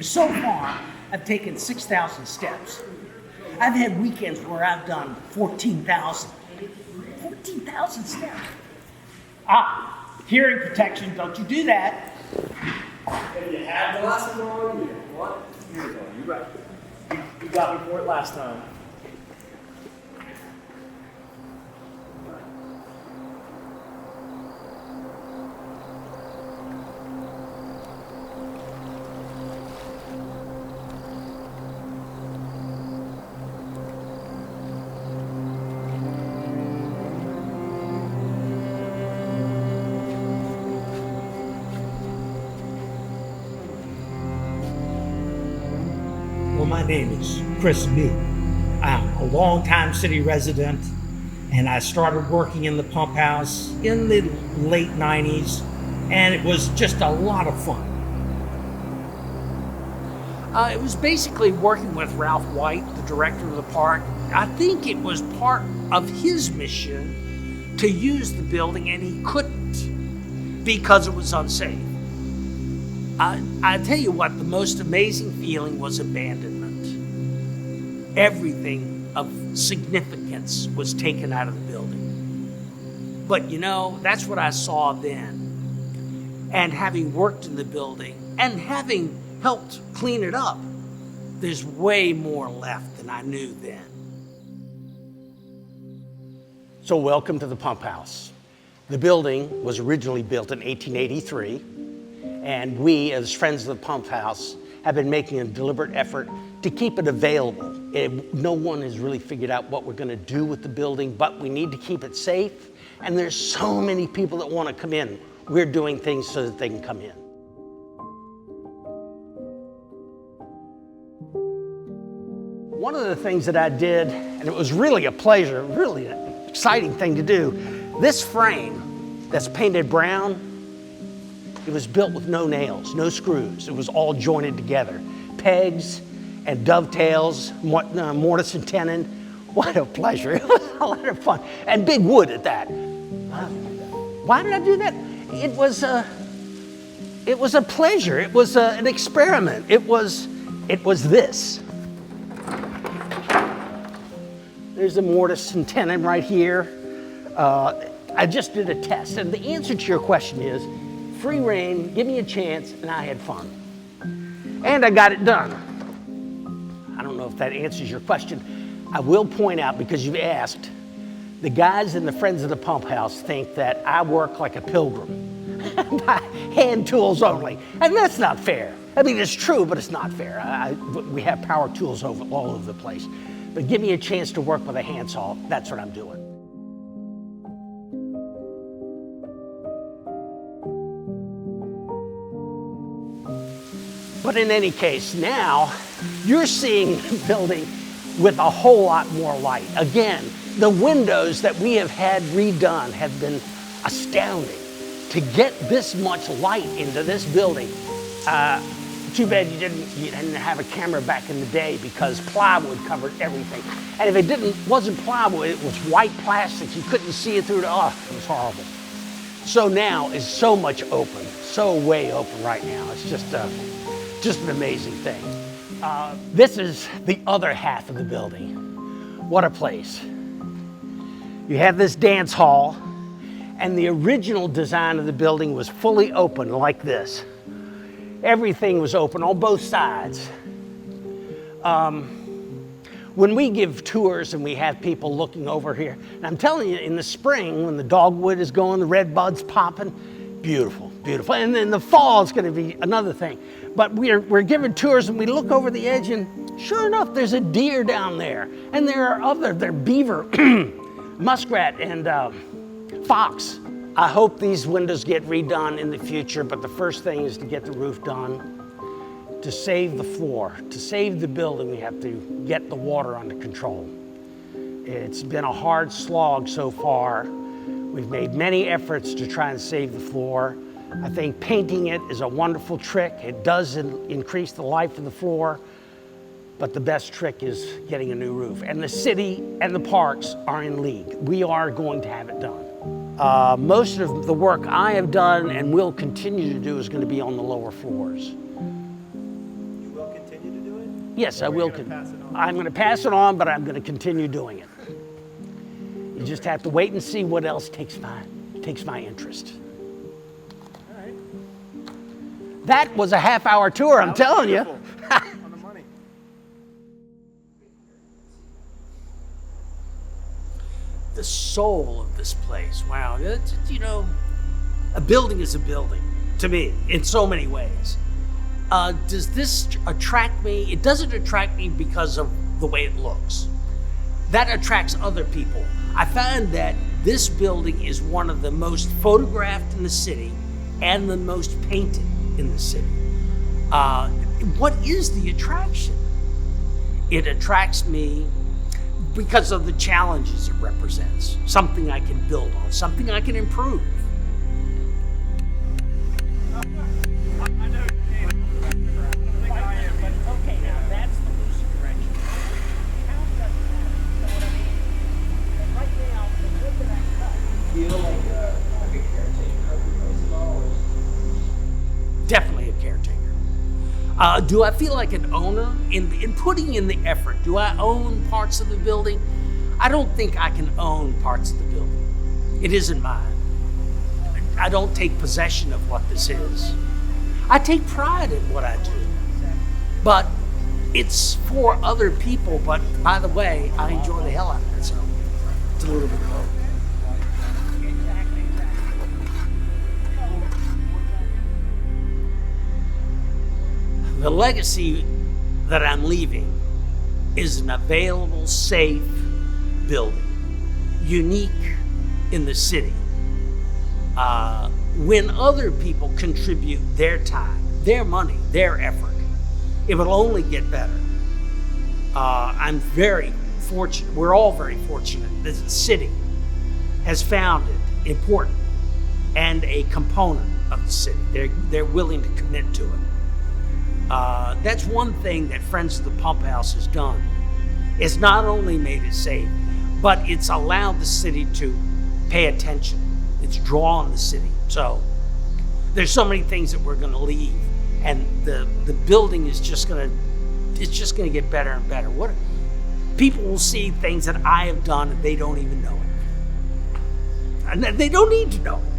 So far, I've taken 6,000 steps. I've had weekends where I've done 14,000. 14,000 steps. Hearing protection, don't you do that. If you have glasses on, you what? Here we go. You got it. You got me for it last time. Well, my name is Chris New. I'm a longtime city resident, and I started working in the pump house in the late 90s, and it was just a lot of fun. It was basically working with Ralph White, the director of the park. I think it was part of his mission to use the building, and he couldn't because it was unsafe. I tell you what, the most amazing feeling was abandonment. Everything of significance was taken out of the building. But you know, that's what I saw then. And having worked in the building and having helped clean it up, there's way more left than I knew then. So welcome to the pump house. The building was originally built in 1883. And we, as Friends of the Pump House, have been making a deliberate effort to keep it available. No one has really figured out what we're going to do with the building, but we need to keep it safe. And there's so many people that want to come in. We're doing things so that they can come in. One of the things that I did, and it was really a pleasure, really an exciting thing to do, this frame that's painted brown, it was built with no nails, no screws. It was all jointed together. Pegs and dovetails, mortise and tenon. What a pleasure. It was a lot of fun. And big wood at that. Why did I do that? It was a pleasure. It was an experiment. It was this. There's the mortise and tenon right here. I just did a test. And the answer to your question is, free reign, give me a chance, and I had fun. And I got it done. I don't know if that answers your question. I will point out, because you've asked, the guys in the Friends of the Pump House think that I work like a pilgrim, by hand tools only, and that's not fair. I mean, it's true, but it's not fair. We have power tools all over the place. But give me a chance to work with a handsaw, that's what I'm doing. But in any case, now you're seeing the building with a whole lot more light. Again, the windows that we have had redone have been astounding. To get this much light into this building, too bad you didn't have a camera back in the day, because plywood covered everything. And if it wasn't plywood, it was white plastic. You couldn't see it through it was horrible. So now it's so much open, so way open right now. It's just an amazing thing. This is the other half of the building. What a place. You have this dance hall, and the original design of the building was fully open like this. Everything was open on both sides. When we give tours and we have people looking over here, and I'm telling you, in the spring, when the dogwood is going, the red buds popping, beautiful, beautiful. And then the fall is going to be another thing. But we're giving tours, and we look over the edge, and sure enough, there's a deer down there. And there are beaver, muskrat, and fox. I hope these windows get redone in the future, but the first thing is to get the roof done. To save the floor, to save the building, we have to get the water under control. It's been a hard slog so far. We've made many efforts to try and save the floor. I think painting it is a wonderful trick. It does increase the life of the floor, but the best trick is getting a new roof. And the city and the parks are in league. We are going to have it done. Most of the work I have done and will continue to do is going to be on the lower floors. Yes, I will. Pass it on? I'm going to pass it on, but I'm going to continue doing it. You just have to wait and see what else takes my interest. All right. That was a half-hour tour, I'm telling you. On the money. The soul of this place. Wow. You know, a building is a building to me in so many ways. Does this attract me? It doesn't attract me because of the way it looks. That attracts other people. I find that this building is one of the most photographed in the city and the most painted in the city. What is the attraction? It attracts me because of the challenges it represents, something I can build on, something I can improve. I know your name. I don't think I am, but Okay, now that's the loose direction. Count doesn't matter, you know what I mean? But right now, the wood that I cut. Feel like a caretaker of the place at all? Definitely a caretaker. Do I feel like an owner in putting in the effort? Do I own parts of the building? I don't think I can own parts of the building. It isn't mine. I don't take possession of what this is. I take pride in what I do. But it's for other people. But by the way, I enjoy the hell out of it. So it's a little bit of both. The legacy that I'm leaving is an available, safe building, unique in the city. When other people contribute their time, their money, their effort, it will only get better. I'm very fortunate, we're all very fortunate that the city has found it important and a component of the city. They're willing to commit to it. That's one thing that Friends of the Pump House has done. It's not only made it safe, but it's allowed the city to pay attention. It's drawn the city. So there's so many things that we're going to leave, and the building is just going to get better and better. People will see things that I have done and they don't even know it, and they don't need to know it.